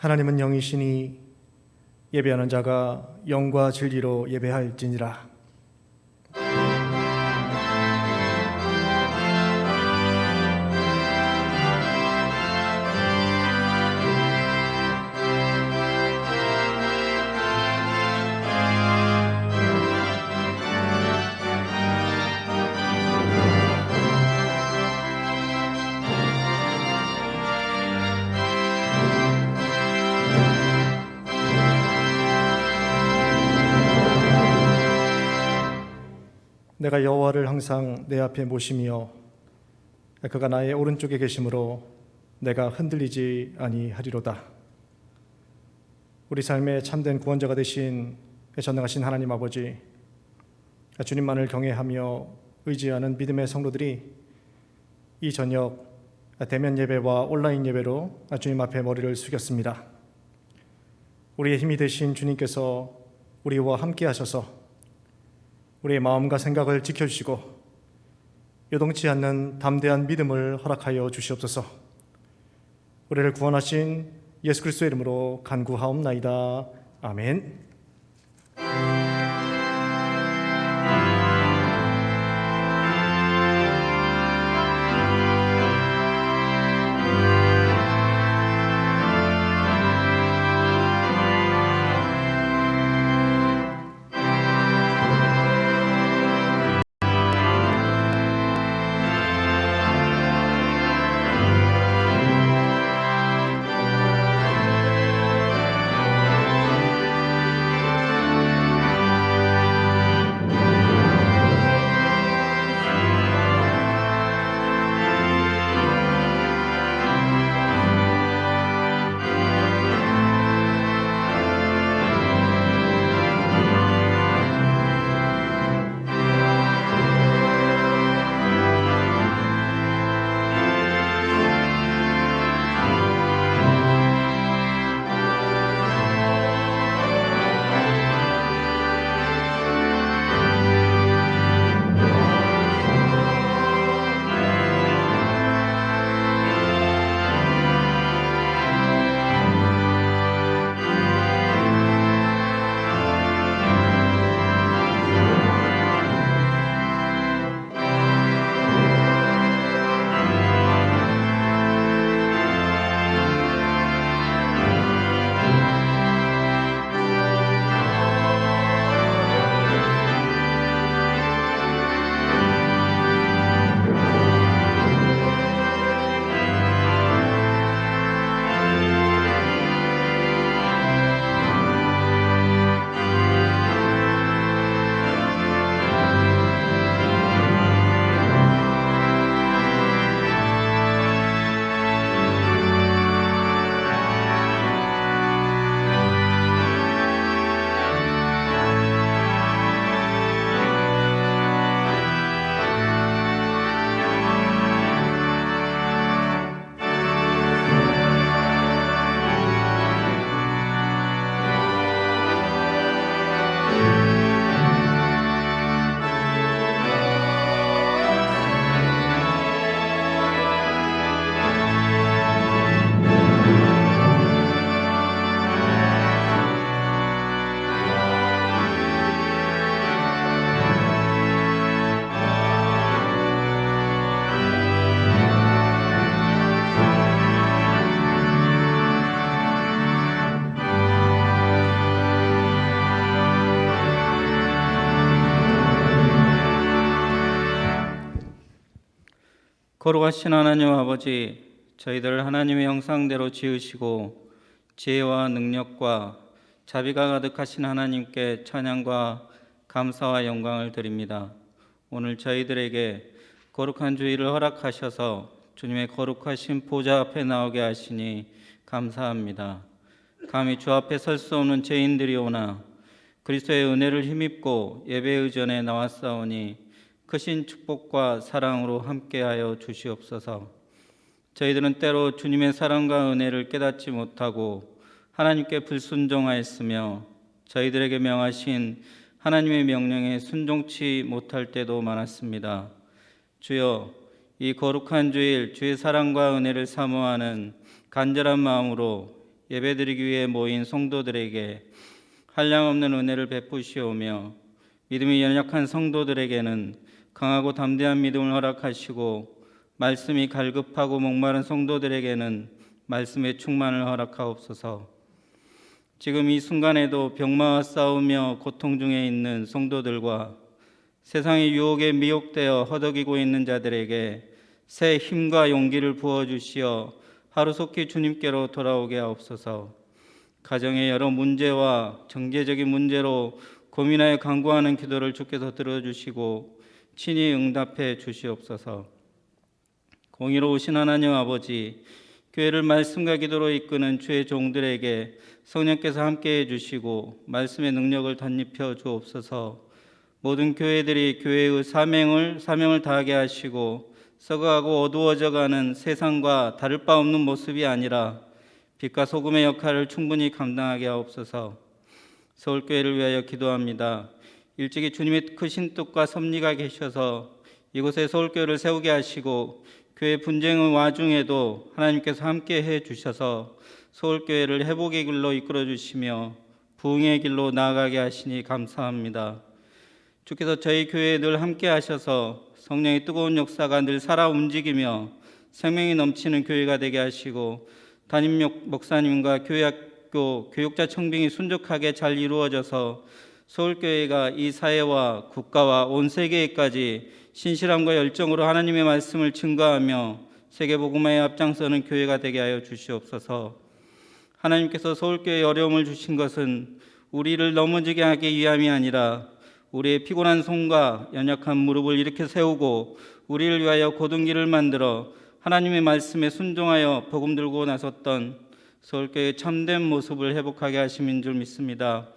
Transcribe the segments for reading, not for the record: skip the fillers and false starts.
하나님은 영이시니 예배하는 자가 영과 진리로 예배할지니라. 내가 여호와를 항상 내 앞에 모시며 그가 나의 오른쪽에 계심으로 내가 흔들리지 아니하리로다. 우리 삶의 참된 구원자가 되신 전능하신 하나님 아버지, 주님만을 경외하며 의지하는 믿음의 성도들이 이 저녁 대면 예배와 온라인 예배로 주님 앞에 머리를 숙였습니다. 우리의 힘이 되신 주님께서 우리와 함께 하셔서 우리의 마음과 생각을 지켜주시고 요동치 않는 담대한 믿음을 허락하여 주시옵소서. 우리를 구원하신 예수 그리스도의 이름으로 간구하옵나이다. 아멘. 거룩하신 하나님 아버지, 저희들 하나님의 형상대로 지으시고 지혜와 능력과 자비가 가득하신 하나님께 찬양과 감사와 영광을 드립니다. 오늘 저희들에게 거룩한 주일을 허락하셔서 주님의 거룩하신 보좌 앞에 나오게 하시니 감사합니다. 감히 주 앞에 설 수 없는 죄인들이오나 그리스도의 은혜를 힘입고 예배 의전에 나왔사오니 크신 축복과 사랑으로 함께하여 주시옵소서. 저희들은 때로 주님의 사랑과 은혜를 깨닫지 못하고 하나님께 불순종하였으며 저희들에게 명하신 하나님의 명령에 순종치 못할 때도 많았습니다. 주여, 이 거룩한 주일 주의 사랑과 은혜를 사모하는 간절한 마음으로 예배드리기 위해 모인 성도들에게 한량없는 은혜를 베푸시오며 믿음이 연약한 성도들에게는 강하고 담대한 믿음을 허락하시고 말씀이 갈급하고 목마른 성도들에게는 말씀의 충만을 허락하옵소서. 지금 이 순간에도 병마와 싸우며 고통 중에 있는 성도들과 세상의 유혹에 미혹되어 허덕이고 있는 자들에게 새 힘과 용기를 부어주시어 하루속히 주님께로 돌아오게 하옵소서. 가정의 여러 문제와 경제적인 문제로 고민하여 간구하는 기도를 주께서 들어주시고 친히 응답해 주시옵소서. 공의로우신 하나님 아버지, 교회를 말씀과 기도로 이끄는 주의 종들에게 성령께서 함께해 주시고 말씀의 능력을 덧입혀 주옵소서. 모든 교회들이 교회의 사명을 다하게 하시고 썩어가고 어두워져가는 세상과 다를 바 없는 모습이 아니라 빛과 소금의 역할을 충분히 감당하게 하옵소서. 서울교회를 위하여 기도합니다. 일찍이 주님의 크신 뜻과 섭리가 계셔서 이곳에 서울교회를 세우게 하시고 교회 분쟁의 와중에도 하나님께서 함께해 주셔서 서울교회를 회복의 길로 이끌어 주시며 부흥의 길로 나아가게 하시니 감사합니다. 주께서 저희 교회에 늘 함께 하셔서 성령의 뜨거운 역사가 늘 살아 움직이며 생명이 넘치는 교회가 되게 하시고 담임 목사님과 교회학교 교육자 청빙이 순적하게 잘 이루어져서 서울교회가 이 사회와 국가와 온 세계에까지 신실함과 열정으로 하나님의 말씀을 증거하며 세계복음화에 앞장서는 교회가 되게 하여 주시옵소서. 하나님께서 서울교회에 어려움을 주신 것은 우리를 넘어지게 하기 위함이 아니라 우리의 피곤한 손과 연약한 무릎을 일으켜 세우고 우리를 위하여 곧은 길을 만들어 하나님의 말씀에 순종하여 복음 들고 나섰던 서울교회의 참된 모습을 회복하게 하심인 줄 믿습니다.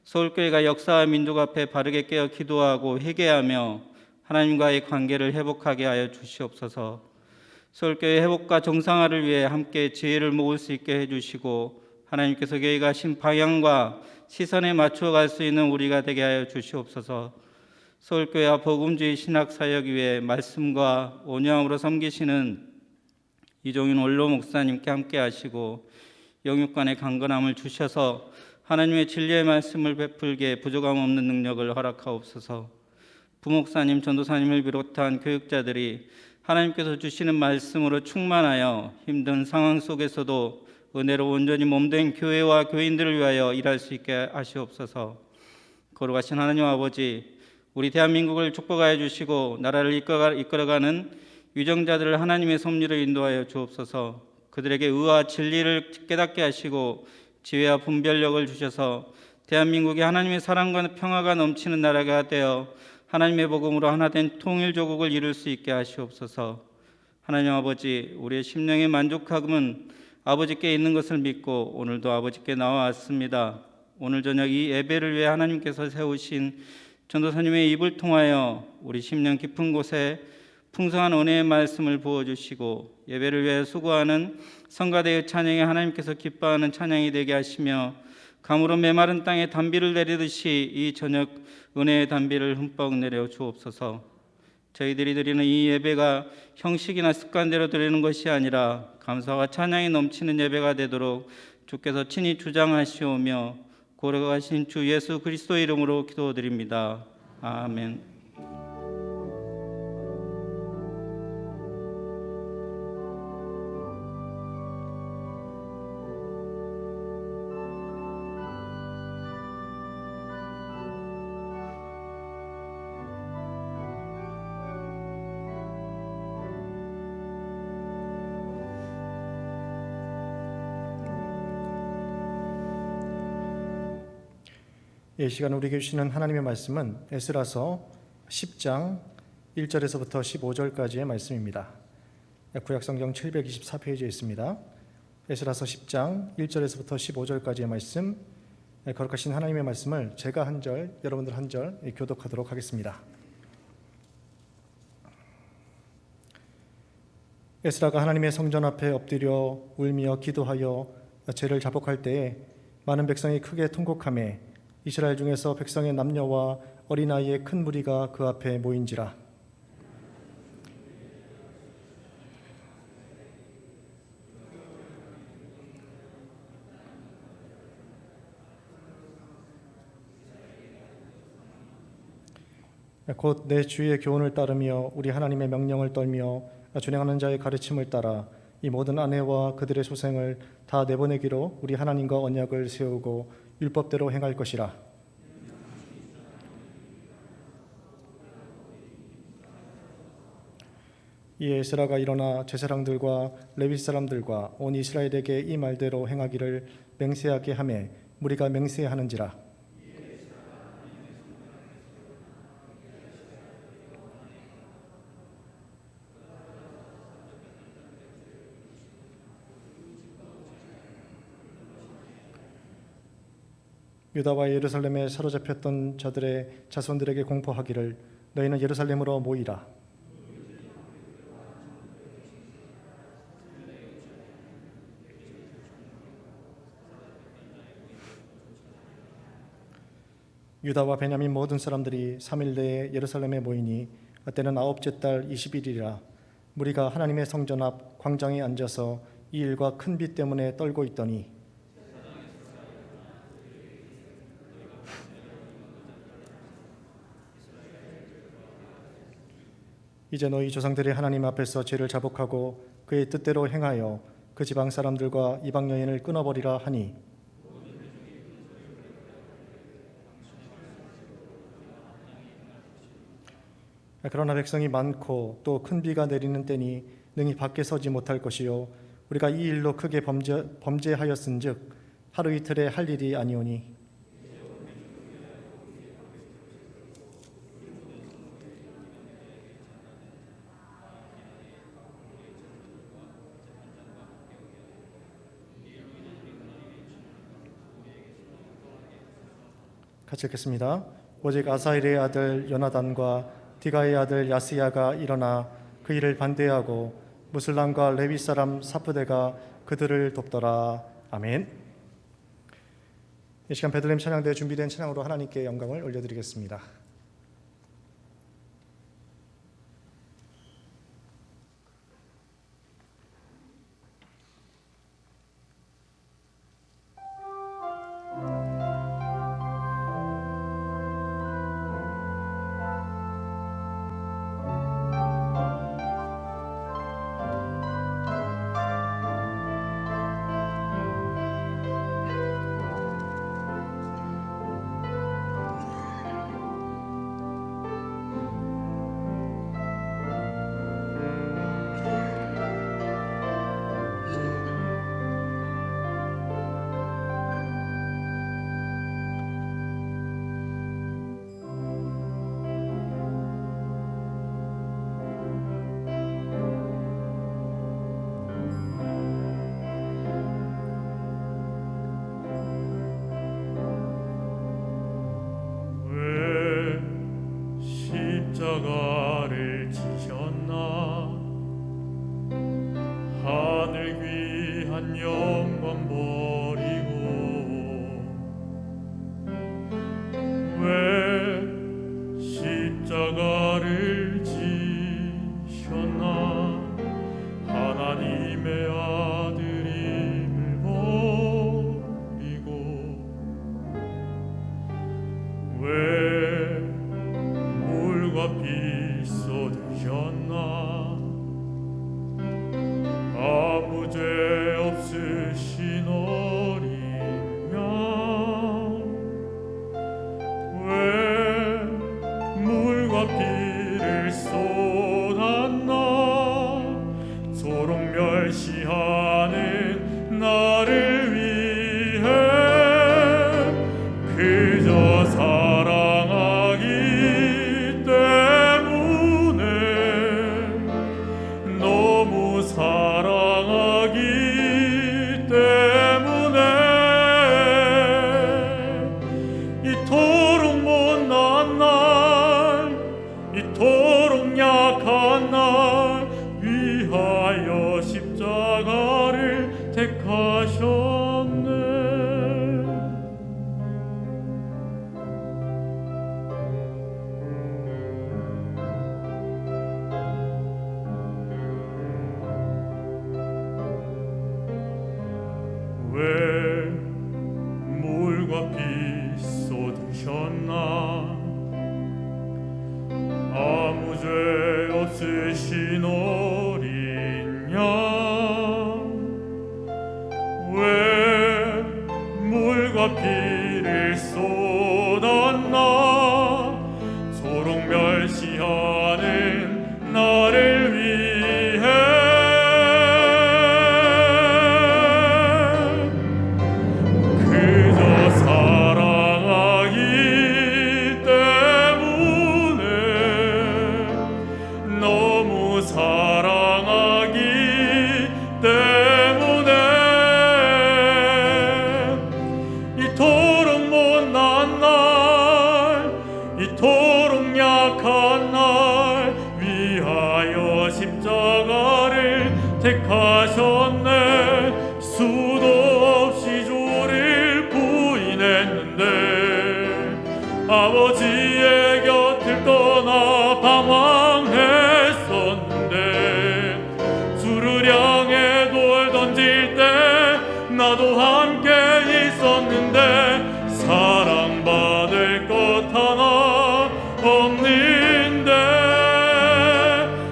서울교회가 역사와 민족 앞에 바르게 깨어 기도하고 회개하며 하나님과의 관계를 회복하게 하여 주시옵소서. 서울교회 회복과 정상화를 위해 함께 지혜를 모을 수 있게 해주시고 하나님께서 교회가 하신 방향과 시선에 맞추어 갈 수 있는 우리가 되게 하여 주시옵소서. 서울교회와 복음주의 신학사역 위에 말씀과 온유함으로 섬기시는 이종인 원로 목사님께 함께 하시고 영육간의 강건함을 주셔서 하나님의 진리의 말씀을 베풀게 부족함 없는 능력을 허락하옵소서. 부목사님, 전도사님을 비롯한 교육자들이 하나님께서 주시는 말씀으로 충만하여 힘든 상황 속에서도 은혜로 온전히 몸된 교회와 교인들을 위하여 일할 수 있게 하시옵소서. 거룩하신 하나님 아버지, 우리 대한민국을 축복하여 주시고 나라를 이끌어가는 위정자들을 하나님의 섭리로 인도하여 주옵소서. 그들에게 의와 진리를 깨닫게 하시고 지혜와 분별력을 주셔서 대한민국이 하나님의 사랑과 평화가 넘치는 나라가 되어 하나님의 복음으로 하나된 통일조국을 이룰 수 있게 하시옵소서. 하나님 아버지, 우리의 심령의 만족함은 아버지께 있는 것을 믿고 오늘도 아버지께 나와왔습니다. 오늘 저녁 이 예배를 위해 하나님께서 세우신 전도사님의 입을 통하여 우리 심령 깊은 곳에 풍성한 은혜의 말씀을 부어주시고 예배를 위해 수고하는 성가대의 찬양이 하나님께서 기뻐하는 찬양이 되게 하시며 가물어 메마른 땅에 단비를 내리듯이 이 저녁 은혜의 단비를 흠뻑 내려 주옵소서. 저희들이 드리는 이 예배가 형식이나 습관대로 드리는 것이 아니라 감사와 찬양이 넘치는 예배가 되도록 주께서 친히 주장하시오며 고려하신 주 예수 그리스도 이름으로 기도드립니다. 아멘. 이 시간 우리에게 주시는 하나님의 말씀은 에스라서 10장 1절에서부터 15절까지의 말씀입니다. 구약성경 724페이지에 있습니다. 에스라서 10장 1절에서부터 15절까지의 말씀, 거룩하신 하나님의 말씀을 제가 한 절, 여러분들 한 절 교독하도록 하겠습니다. 에스라가 하나님의 성전 앞에 엎드려 울며 기도하여 죄를 자복할 때에 많은 백성이 크게 통곡하며 이스라엘 중에서 백성의 남녀와 어린아이의 큰 무리가 그 앞에 모인지라. 곧 내 주의 교훈을 따르며 우리 하나님의 명령을 떨며 준행하는 자의 가르침을 따라 이 모든 아내와 그들의 소생을 다 내보내기로 우리 하나님과 언약을 세우고 율법대로 행할 것이라. 이에 에스라가 일어나 제사장들과 레위 사람들과 온 이스라엘에게 이 말대로 행하기를 맹세하게 하매 무리가 맹세하는지라. 유다와 예루살렘에 사로잡혔던 자들의 자손들에게 공포하기를 너희는 예루살렘으로 모이라. 유다와 베냐민 모든 사람들이 3일 내에 예루살렘에 모이니 때는 9째 달 20일이라. 무리가 하나님의 성전 앞 광장에 앉아서 이 일과 큰 비 때문에 떨고 있더니 이제 너희 조상들이 하나님 앞에서 죄를 자복하고 그의 뜻대로 행하여 그 지방 사람들과 이방 여인을 끊어버리라 하니 그러나 백성이 많고 또 큰 비가 내리는 때니 능히 밖에 서지 못할 것이요 우리가 이 일로 크게 범죄하였은즉 하루 이틀에 할 일이 아니오니 같이 읽겠습니다. 오직 아사엘의 아들 요나단과 디가의 아들 야스야가 일어나 그 일을 반대하고 무슬람과 레위 사람 사프데가 그들을 돕더라. 아멘. 이 시간 베들레헴 찬양대에 준비된 찬양으로 하나님께 영광을 올려드리겠습니다. 십자가를 지셨나 하늘 귀한 영광 버리고 왜 십자가를 지셨나 하나님의 아들임을 버리고 왜 물과 피 쏟으셨나 아무 죄 없으신 어린 양 왜 물과 피를 쏟았나 소록 멸시하는 나를 위해 그저 사랑하기 때문에 이토록 약한 날 위하여 십자가를 택하셨네. 수도 없이 조를 부인했는데 아버지의 곁을 떠나 방황했었는데 주를 향해 돌 던질 때 나도 함께 있었는데 사랑받을 것 하나 없는데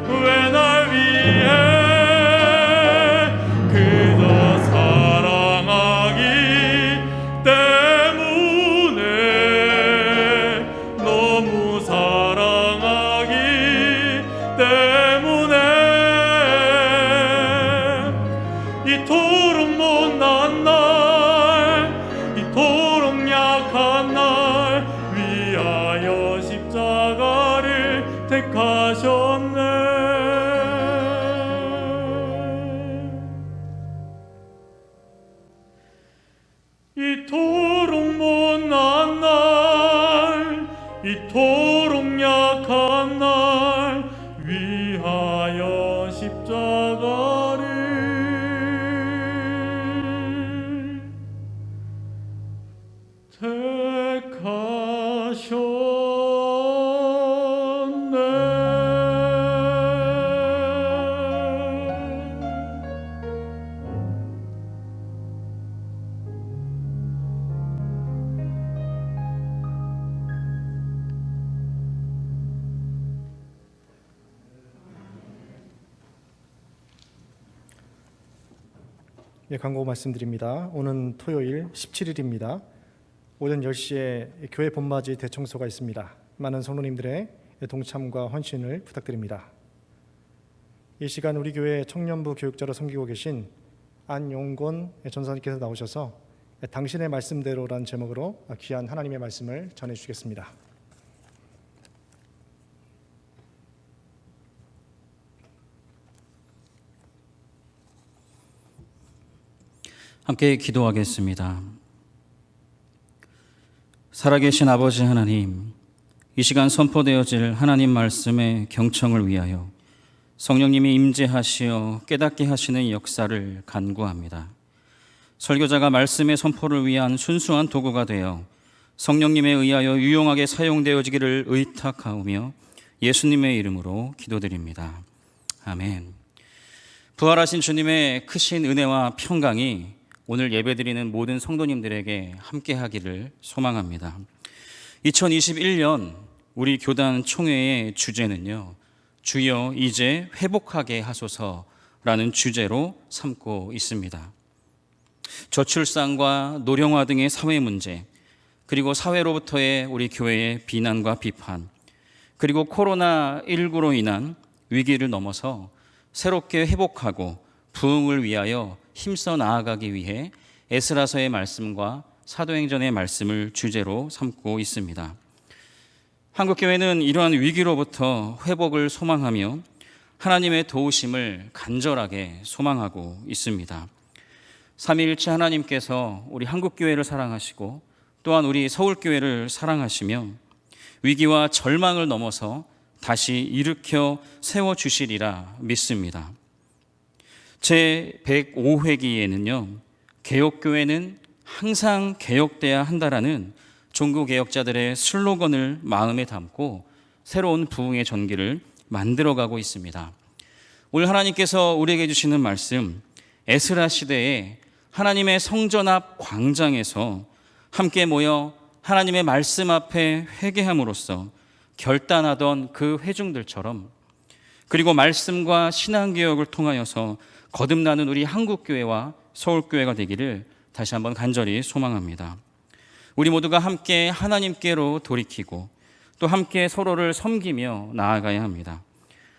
왜 날 위해 그저 사랑하기 때문에 너무 사랑하기 때문에 이토록 못난 날 이토록 약한 날 위하여 십자가를 택하셨네. 이토록 못난 날 이토록 약한 날 위하여 십자가를 택하셨네. 예, 광고 말씀드립니다. 오는 토요일 17일입니다. 오전 10시에 교회 봄맞이 대청소가 있습니다. 많은 성도님들의 동참과 헌신을 부탁드립니다. 이 시간 우리 교회 청년부 교육자로 섬기고 계신 안용곤 전사님께서 나오셔서 당신의 말씀대로라는 제목으로 귀한 하나님의 말씀을 전해주시겠습니다. 함께 기도하겠습니다. 살아계신 아버지 하나님, 이 시간 선포되어질 하나님 말씀의 경청을 위하여 성령님이 임재하시어 깨닫게 하시는 역사를 간구합니다. 설교자가 말씀의 선포를 위한 순수한 도구가 되어 성령님에 의하여 유용하게 사용되어지기를 의탁하오며 예수님의 이름으로 기도드립니다. 아멘. 부활하신 주님의 크신 은혜와 평강이 오늘 예배드리는 모든 성도님들에게 함께하기를 소망합니다. 2021년 우리 교단 총회의 주제는요, 주여 이제 회복하게 하소서라는 주제로 삼고 있습니다. 저출산과 노령화 등의 사회 문제, 그리고 사회로부터의 우리 교회의 비난과 비판, 그리고 코로나19로 인한 위기를 넘어서 새롭게 회복하고 부흥을 위하여 힘써 나아가기 위해 에스라서의 말씀과 사도행전의 말씀을 주제로 삼고 있습니다. 한국교회는 이러한 위기로부터 회복을 소망하며 하나님의 도우심을 간절하게 소망하고 있습니다. 삼위일체 하나님께서 우리 한국교회를 사랑하시고 또한 우리 서울교회를 사랑하시며 위기와 절망을 넘어서 다시 일으켜 세워주시리라 믿습니다. 제105회기에는요, 개혁교회는 항상 개혁돼야 한다라는 종교개혁자들의 슬로건을 마음에 담고 새로운 부흥의 전기를 만들어가고 있습니다. 오늘 하나님께서 우리에게 주시는 말씀, 에스라 시대에 하나님의 성전 앞 광장에서 함께 모여 하나님의 말씀 앞에 회개함으로써 결단하던 그 회중들처럼, 그리고 말씀과 신앙개혁을 통하여서 거듭나는 우리 한국교회와 서울교회가 되기를 다시 한번 간절히 소망합니다. 우리 모두가 함께 하나님께로 돌이키고 또 함께 서로를 섬기며 나아가야 합니다.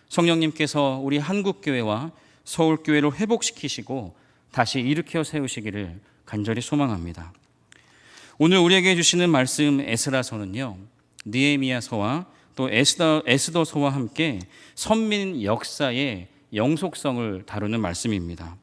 성령님께서 우리 한국교회와 서울교회를 회복시키시고 다시 일으켜 세우시기를 간절히 소망합니다. 오늘 우리에게 주시는 말씀 에스라서는요, 느헤미야서와 또 에스더서와 함께 선민 역사의 영속성을 다루는 말씀입니다.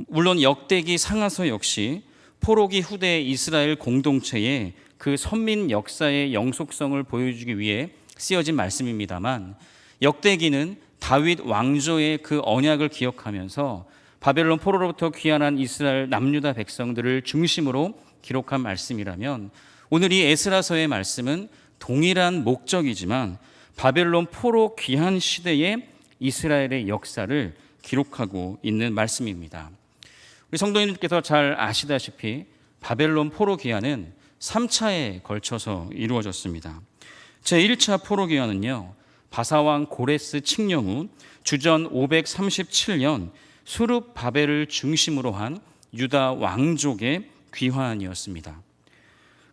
물론 역대기 상하서 역시 포로기 후대 이스라엘 공동체의 그 선민 역사의 영속성을 보여주기 위해 쓰여진 말씀입니다만, 역대기는 다윗 왕조의 그 언약을 기억하면서 바벨론 포로로부터 귀환한 이스라엘 남유다 백성들을 중심으로 기록한 말씀이라면, 오늘 이 에스라서의 말씀은 동일한 목적이지만 바벨론 포로 귀환 시대의 이스라엘의 역사를 기록하고 있는 말씀입니다. 우리 성도님들께서 잘 아시다시피 바벨론 포로 귀환은 3차에 걸쳐서 이루어졌습니다. 제1차 포로 귀환은요, 바사왕 고레스 칙령 후 주전 537년 수룹 바벨을 중심으로 한 유다 왕족의 귀환이었습니다.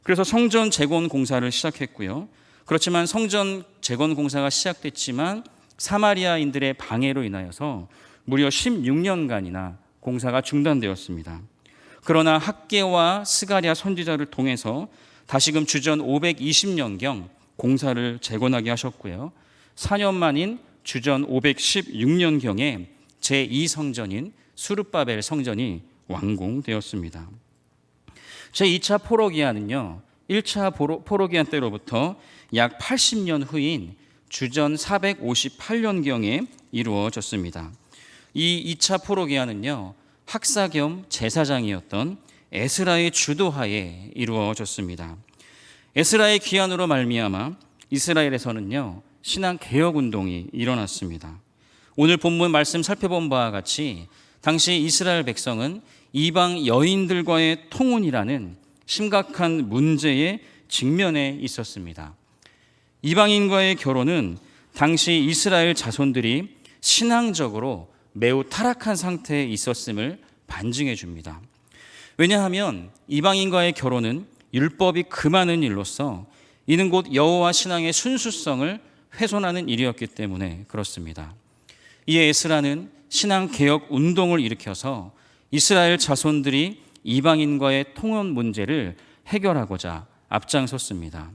그래서 성전 재건 공사를 시작했고요. 그렇지만 성전 재건 공사가 시작됐지만 사마리아인들의 방해로 인하여서 무려 16년간이나 공사가 중단되었습니다. 그러나 학개와 스가랴 선지자를 통해서 다시금 주전 520년경 공사를 재건하게 하셨고요. 4년 만인 주전 516년경에 제2성전인 수룹바벨 성전이 완공되었습니다. 제2차 포로기한은요, 1차 포로기한 때로부터 약 80년 후인 주전 458년경에 이루어졌습니다. 이 2차 포로기한은요, 학사 겸 제사장이었던 에스라의 주도하에 이루어졌습니다. 에스라의 귀환으로 말미암아 이스라엘에서는요, 신앙 개혁 운동이 일어났습니다. 오늘 본문 말씀 살펴본 바와 같이 당시 이스라엘 백성은 이방 여인들과의 통혼이라는 심각한 문제에 직면해 있었습니다. 이방인과의 결혼은 당시 이스라엘 자손들이 신앙적으로 매우 타락한 상태에 있었음을 반증해 줍니다. 왜냐하면 이방인과의 결혼은 율법이 금하는 일로서 이는 곧 여호와 신앙의 순수성을 훼손하는 일이었기 때문에 그렇습니다. 이에 에스라는 신앙 개혁 운동을 일으켜서 이스라엘 자손들이 이방인과의 통혼 문제를 해결하고자 앞장섰습니다.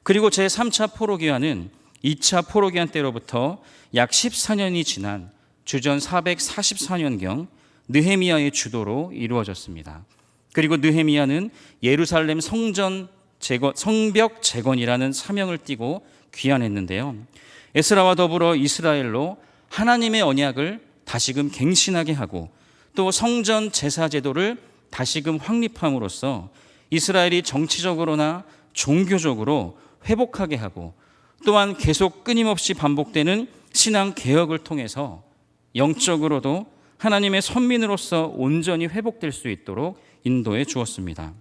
그리고 제3차 포로기한은 2차 포로기한 때로부터 약 14년이 지난 주전 444년경 느헤미야의 주도로 이루어졌습니다. 그리고 느헤미야는 예루살렘 성벽 재건이라는 사명을 띠고 귀환했는데요. 에스라와 더불어 이스라엘로 하나님의 언약을 다시금 갱신하게 하고 또 성전 제사 제도를 다시금 확립함으로써 이스라엘이 정치적으로나 종교적으로 회복하게 하고 또한 계속 끊임없이 반복되는 신앙 개혁을 통해서 영적으로도 하나님의 선민으로서 온전히 회복될 수 있도록 인도해 주었습니다.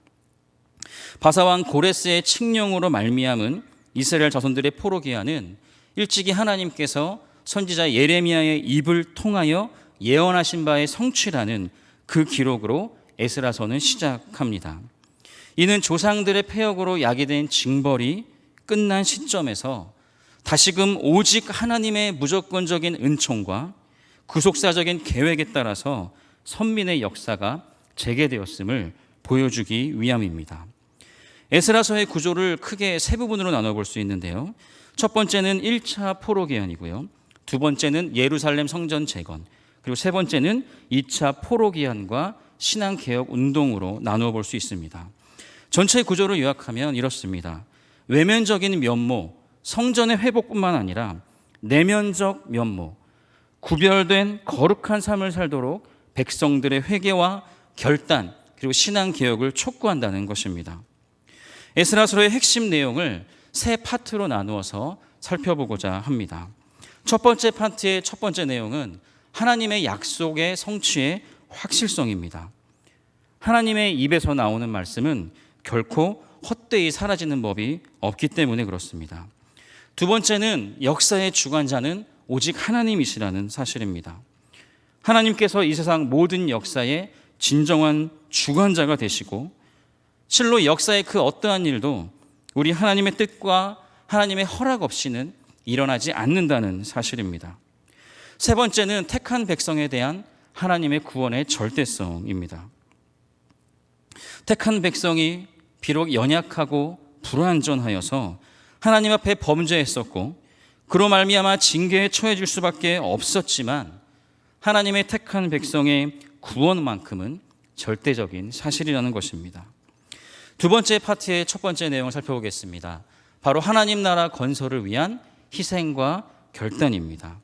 바사왕 고레스의 칙령으로 말미암은 이스라엘 자손들의 포로기한은 일찍이 하나님께서 선지자 예레미야의 입을 통하여 예언하신 바의 성취라는 그 기록으로 에스라서는 시작합니다. 이는 조상들의 패역으로 야기된 징벌이 끝난 시점에서 다시금 오직 하나님의 무조건적인 은총과 구속사적인 계획에 따라서 선민의 역사가 재개되었음을 보여주기 위함입니다. 에스라서의 구조를 크게 세 부분으로 나눠볼 수 있는데요. 첫 번째는 1차 포로기한이고요. 두 번째는 예루살렘 성전 재건, 그리고 세 번째는 2차 포로기한과 신앙개혁 운동으로 나누어 볼 수 있습니다. 전체 구조를 요약하면 이렇습니다. 외면적인 면모, 성전의 회복뿐만 아니라 내면적 면모, 구별된 거룩한 삶을 살도록 백성들의 회개와 결단 그리고 신앙개혁을 촉구한다는 것입니다. 에스라서의 핵심 내용을 세 파트로 나누어서 살펴보고자 합니다. 첫 번째 파트의 첫 번째 내용은 하나님의 약속의 성취의 확실성입니다. 하나님의 입에서 나오는 말씀은 결코 헛되이 사라지는 법이 없기 때문에 그렇습니다. 두 번째는 역사의 주관자는 오직 하나님이시라는 사실입니다. 하나님께서 이 세상 모든 역사의 진정한 주관자가 되시고 실로 역사의 그 어떠한 일도 우리 하나님의 뜻과 하나님의 허락 없이는 일어나지 않는다는 사실입니다. 세 번째는 택한 백성에 대한 하나님의 구원의 절대성입니다. 택한 백성이 비록 연약하고 불완전하여서 하나님 앞에 범죄했었고 그로 말미암아 징계에 처해질 수밖에 없었지만 하나님의 택한 백성의 구원만큼은 절대적인 사실이라는 것입니다. 두 번째 파트의 첫 번째 내용을 살펴보겠습니다. 바로 하나님 나라 건설을 위한 희생과 결단입니다.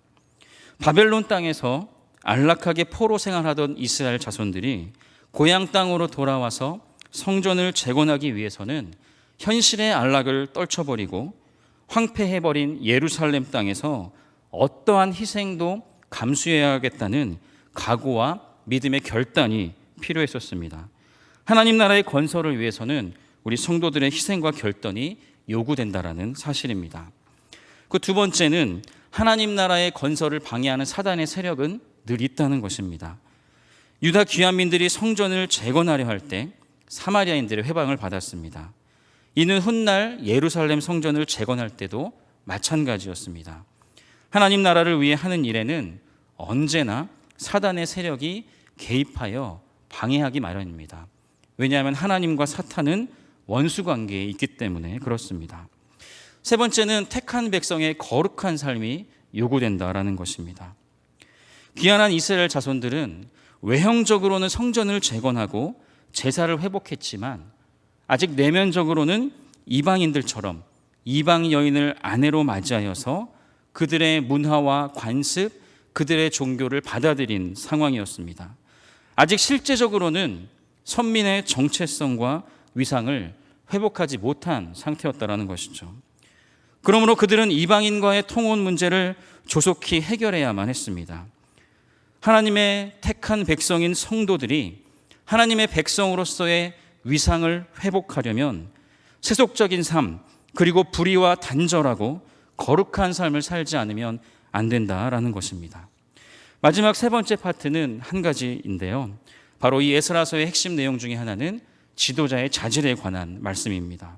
바벨론 땅에서 안락하게 포로 생활하던 이스라엘 자손들이 고향 땅으로 돌아와서 성전을 재건하기 위해서는 현실의 안락을 떨쳐버리고 황폐해버린 예루살렘 땅에서 어떠한 희생도 감수해야겠다는 각오와 믿음의 결단이 필요했었습니다. 하나님 나라의 건설을 위해서는 우리 성도들의 희생과 결단이 요구된다라는 사실입니다. 그 두 번째는 하나님 나라의 건설을 방해하는 사단의 세력은 늘 있다는 것입니다. 유다 귀환민들이 성전을 재건하려 할 때 사마리아인들의 회방을 받았습니다. 이는 훗날 예루살렘 성전을 재건할 때도 마찬가지였습니다. 하나님 나라를 위해 하는 일에는 언제나 사단의 세력이 개입하여 방해하기 마련입니다. 왜냐하면 하나님과 사탄은 원수 관계에 있기 때문에 그렇습니다. 세 번째는 택한 백성의 거룩한 삶이 요구된다라는 것입니다. 귀환한 이스라엘 자손들은 외형적으로는 성전을 재건하고 제사를 회복했지만 아직 내면적으로는 이방인들처럼 이방 여인을 아내로 맞이하여서 그들의 문화와 관습, 그들의 종교를 받아들인 상황이었습니다. 아직 실제적으로는 선민의 정체성과 위상을 회복하지 못한 상태였다라는 것이죠. 그러므로 그들은 이방인과의 통혼 문제를 조속히 해결해야만 했습니다. 하나님의 택한 백성인 성도들이 하나님의 백성으로서의 위상을 회복하려면 세속적인 삶, 그리고 불의와 단절하고 거룩한 삶을 살지 않으면 안 된다라는 것입니다. 마지막 세 번째 파트는 한 가지인데요. 바로 이 에스라서의 핵심 내용 중에 하나는 지도자의 자질에 관한 말씀입니다.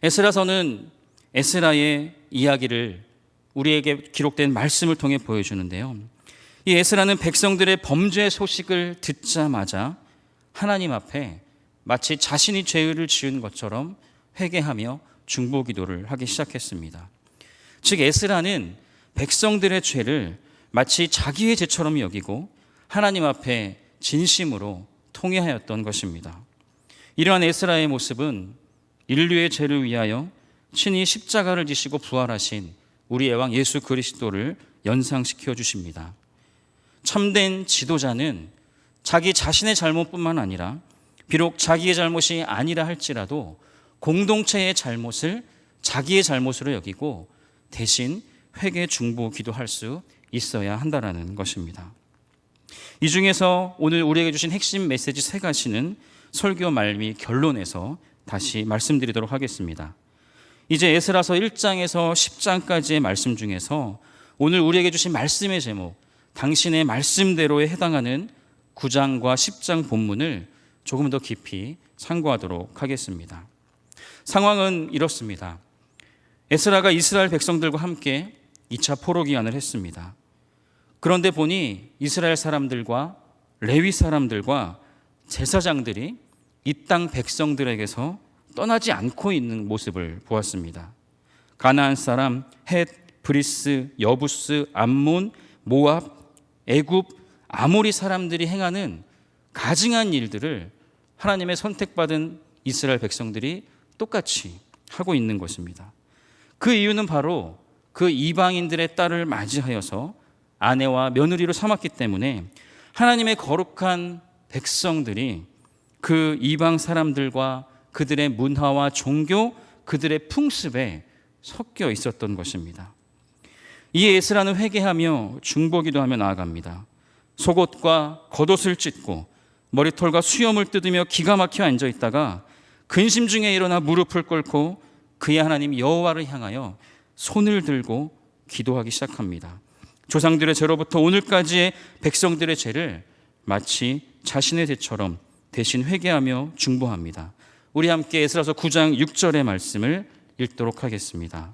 에스라서는 에스라의 이야기를 우리에게 기록된 말씀을 통해 보여주는데요. 이 에스라는 백성들의 범죄 소식을 듣자마자 하나님 앞에 마치 자신이 죄를 지은 것처럼 회개하며 중보 기도를 하기 시작했습니다. 즉 에스라는 백성들의 죄를 마치 자기의 죄처럼 여기고 하나님 앞에 진심으로 통회하였던 것입니다. 이러한 에스라의 모습은 인류의 죄를 위하여 친히 십자가를 지시고 부활하신 우리의 왕 예수 그리스도를 연상시켜 주십니다. 참된 지도자는 자기 자신의 잘못뿐만 아니라 비록 자기의 잘못이 아니라 할지라도 공동체의 잘못을 자기의 잘못으로 여기고 대신 회개 중보 기도할 수 있어야 한다는 것입니다. 이 중에서 오늘 우리에게 주신 핵심 메시지 세 가지는 설교 말미 결론에서 다시 말씀드리도록 하겠습니다. 이제 에스라서 1장에서 10장까지의 말씀 중에서 오늘 우리에게 주신 말씀의 제목, 당신의 말씀대로에 해당하는 9장과 10장 본문을 조금 더 깊이 상고하도록 하겠습니다. 상황은 이렇습니다. 에스라가 이스라엘 백성들과 함께 2차 포로 귀환을 했습니다. 그런데 보니 이스라엘 사람들과 레위 사람들과 제사장들이 이 땅 백성들에게서 떠나지 않고 있는 모습을 보았습니다. 가나안 사람, 헷, 브리스, 여부스, 암몬, 모압, 애굽, 아모리 사람들이 행하는 가증한 일들을 하나님의 선택받은 이스라엘 백성들이 똑같이 하고 있는 것입니다. 그 이유는 바로 그 이방인들의 딸을 맞이하여서 아내와 며느리로 삼았기 때문에 하나님의 거룩한 백성들이 그 이방 사람들과 그들의 문화와 종교, 그들의 풍습에 섞여 있었던 것입니다. 이에 에스라는 회개하며 중보기도하며 나아갑니다. 속옷과 겉옷을 찢고 머리털과 수염을 뜯으며 기가 막혀 앉아 있다가 근심 중에 일어나 무릎을 꿇고 그의 하나님 여호와를 향하여 손을 들고 기도하기 시작합니다. 조상들의 죄로부터 오늘까지의 백성들의 죄를 마치 자신의 죄처럼 대신 회개하며 중보합니다. 우리 함께 에스라서 9장 6절의 말씀을 읽도록 하겠습니다.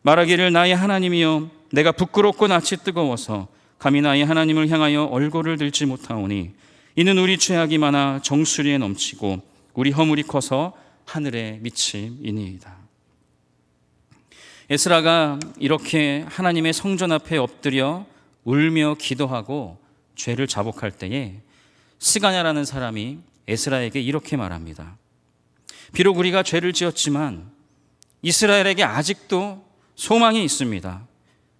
말하기를 나의 하나님이여 내가 부끄럽고 낯이 뜨거워서 감히 나의 하나님을 향하여 얼굴을 들지 못하오니 이는 우리 죄악이 많아 정수리에 넘치고 우리 허물이 커서 하늘에 미침이니이다. 에스라가 이렇게 하나님의 성전 앞에 엎드려 울며 기도하고 죄를 자복할 때에 스가냐라는 사람이 에스라에게 이렇게 말합니다. 비록 우리가 죄를 지었지만 이스라엘에게 아직도 소망이 있습니다.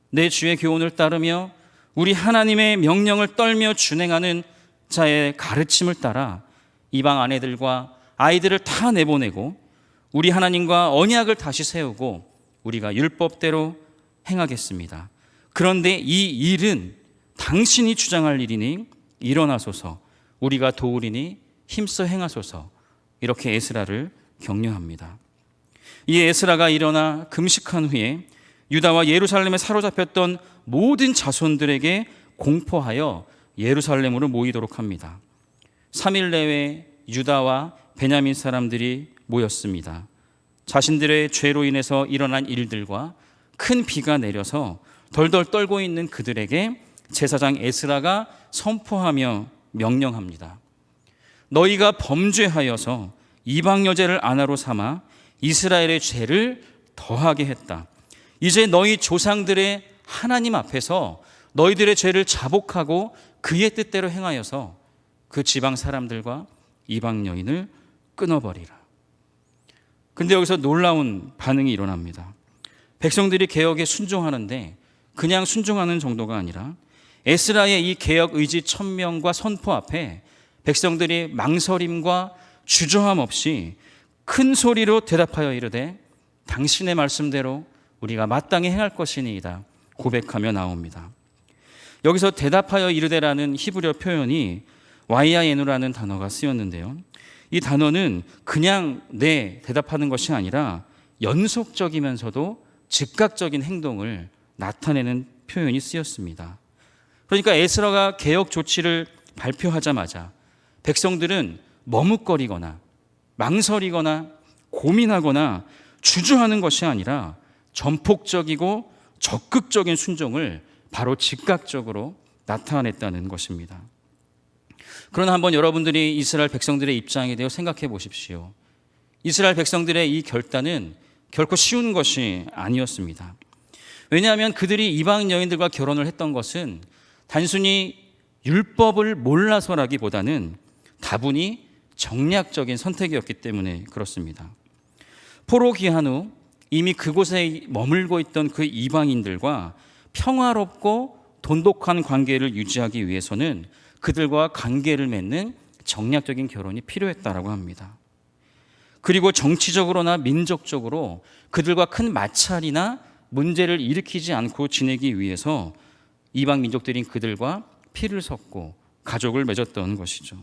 내 주의 교훈을 따르며 우리 하나님의 명령을 떨며 준행하는 자의 가르침을 따라 이방 아내들과 아이들을 다 내보내고 우리 하나님과 언약을 다시 세우고 우리가 율법대로 행하겠습니다. 그런데 이 일은 당신이 주장할 일이니 일어나소서, 우리가 도우리니 힘써 행하소서, 이렇게 에스라를 격려합니다. 이 에스라가 일어나 금식한 후에 유다와 예루살렘에 사로잡혔던 모든 자손들에게 공포하여 예루살렘으로 모이도록 합니다. 3일 내외 유다와 베냐민 사람들이 모였습니다. 자신들의 죄로 인해서 일어난 일들과 큰 비가 내려서 덜덜 떨고 있는 그들에게 제사장 에스라가 선포하며 명령합니다. 너희가 범죄하여서 이방 여제를 아내로 삼아 이스라엘의 죄를 더하게 했다. 이제 너희 조상들의 하나님 앞에서 너희들의 죄를 자복하고 그의 뜻대로 행하여서 그 지방 사람들과 이방 여인을 끊어버리라. 근데 여기서 놀라운 반응이 일어납니다. 백성들이 개혁에 순종하는데 그냥 순종하는 정도가 아니라 에스라의 이 개혁 의지 천명과 선포 앞에 백성들이 망설임과 주저함 없이 큰 소리로 대답하여 이르되 당신의 말씀대로 우리가 마땅히 행할 것이니이다 고백하며 나옵니다. 여기서 대답하여 이르되라는 히브리어 표현이 와이아예누라는 단어가 쓰였는데요. 이 단어는 그냥 네 대답하는 것이 아니라 연속적이면서도 즉각적인 행동을 나타내는 표현이 쓰였습니다. 그러니까 에스라가 개혁 조치를 발표하자마자 백성들은 머뭇거리거나 망설이거나 고민하거나 주저하는 것이 아니라 전폭적이고 적극적인 순종을 바로 즉각적으로 나타냈다는 것입니다. 그러나 한번 여러분들이 이스라엘 백성들의 입장에 대해 생각해 보십시오. 이스라엘 백성들의 이 결단은 결코 쉬운 것이 아니었습니다. 왜냐하면 그들이 이방 여인들과 결혼을 했던 것은 단순히 율법을 몰라서라기보다는 다분히 정략적인 선택이었기 때문에 그렇습니다. 포로 귀환 후 이미 그곳에 머물고 있던 그 이방인들과 평화롭고 돈독한 관계를 유지하기 위해서는 그들과 관계를 맺는 정략적인 결혼이 필요했다라고 합니다. 그리고 정치적으로나 민족적으로 그들과 큰 마찰이나 문제를 일으키지 않고 지내기 위해서 이방 민족들인 그들과 피를 섞고 가족을 맺었던 것이죠.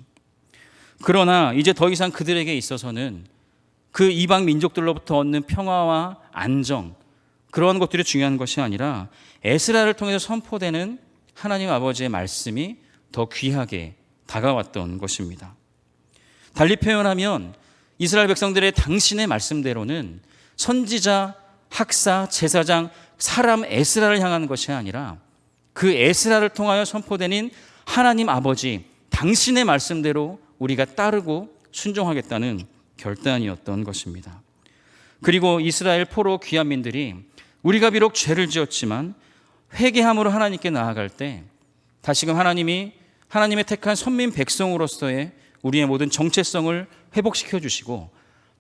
그러나 이제 더 이상 그들에게 있어서는 그 이방 민족들로부터 얻는 평화와 안정, 그러한 것들이 중요한 것이 아니라 에스라를 통해서 선포되는 하나님 아버지의 말씀이 더 귀하게 다가왔던 것입니다. 달리 표현하면 이스라엘 백성들의 당신의 말씀대로는 선지자, 학사, 제사장, 사람 에스라를 향한 것이 아니라 그 에스라를 통하여 선포되는 하나님 아버지 당신의 말씀대로 우리가 따르고 순종하겠다는 결단이었던 것입니다. 그리고 이스라엘 포로 귀환민들이 우리가 비록 죄를 지었지만 회개함으로 하나님께 나아갈 때 다시금 하나님의 택한 선민 백성으로서의 우리의 모든 정체성을 회복시켜 주시고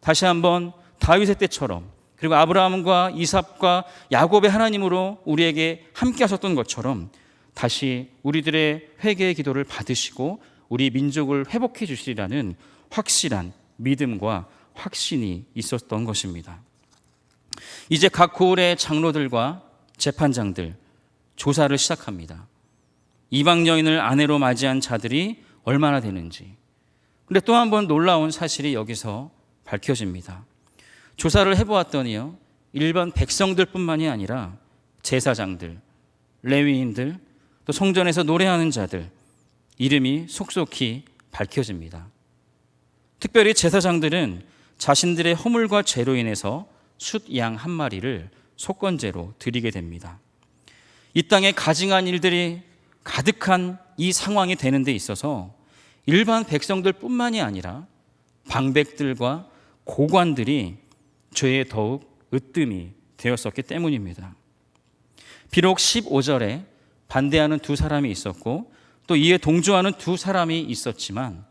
다시 한번 다윗의 때처럼 그리고 아브라함과 이삭과 야곱의 하나님으로 우리에게 함께 하셨던 것처럼 다시 우리들의 회개의 기도를 받으시고 우리 민족을 회복해 주시리라는 확실한 믿음과 확신이 있었던 것입니다. 이제 각 고을의 장로들과 재판장들 조사를 시작합니다. 이방 여인을 아내로 맞이한 자들이 얼마나 되는지. 그런데 또 한 번 놀라운 사실이 여기서 밝혀집니다. 조사를 해보았더니요, 일반 백성들뿐만이 아니라 제사장들, 레위인들, 또 성전에서 노래하는 자들 이름이 속속히 밝혀집니다. 특별히 제사장들은 자신들의 허물과 죄로 인해서 숫 양 한 마리를 속건제로 드리게 됩니다. 이 땅에 가증한 일들이 가득한 이 상황이 되는 데 있어서 일반 백성들뿐만이 아니라 방백들과 고관들이 죄에 더욱 으뜸이 되었었기 때문입니다. 비록 15절에 반대하는 두 사람이 있었고 또 이에 동조하는 두 사람이 있었지만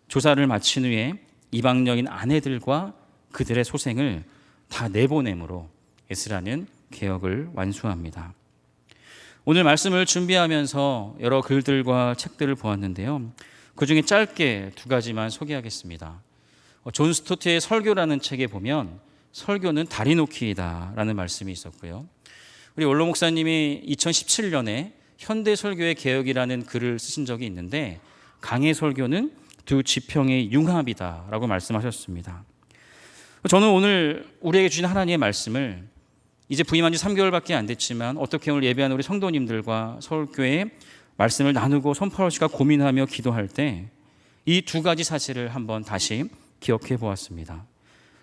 조사를 마친 후에 이방 여인 아내들과 그들의 소생을 다 내보내므로 에스라는 개혁을 완수합니다. 오늘 말씀을 준비하면서 여러 글들과 책들을 보았는데요. 그중에 짧게 두 가지만 소개하겠습니다. 존 스토트의 설교라는 책에 보면 설교는 다리 놓기이다라는 말씀이 있었고요. 우리 원로 목사님이 2017년에 현대 설교의 개혁이라는 글을 쓰신 적이 있는데 강의 설교는 두 지평의 융합이다라고 말씀하셨습니다. 저는 오늘 우리에게 주신 하나님의 말씀을 이제 부임한 지 3개월밖에 안 됐지만 어떻게 오늘 예배하는 우리 성도님들과 서울교회 말씀을 나누고 선포할까 고민하며 기도할 때 이 두 가지 사실을 한번 다시 기억해 보았습니다.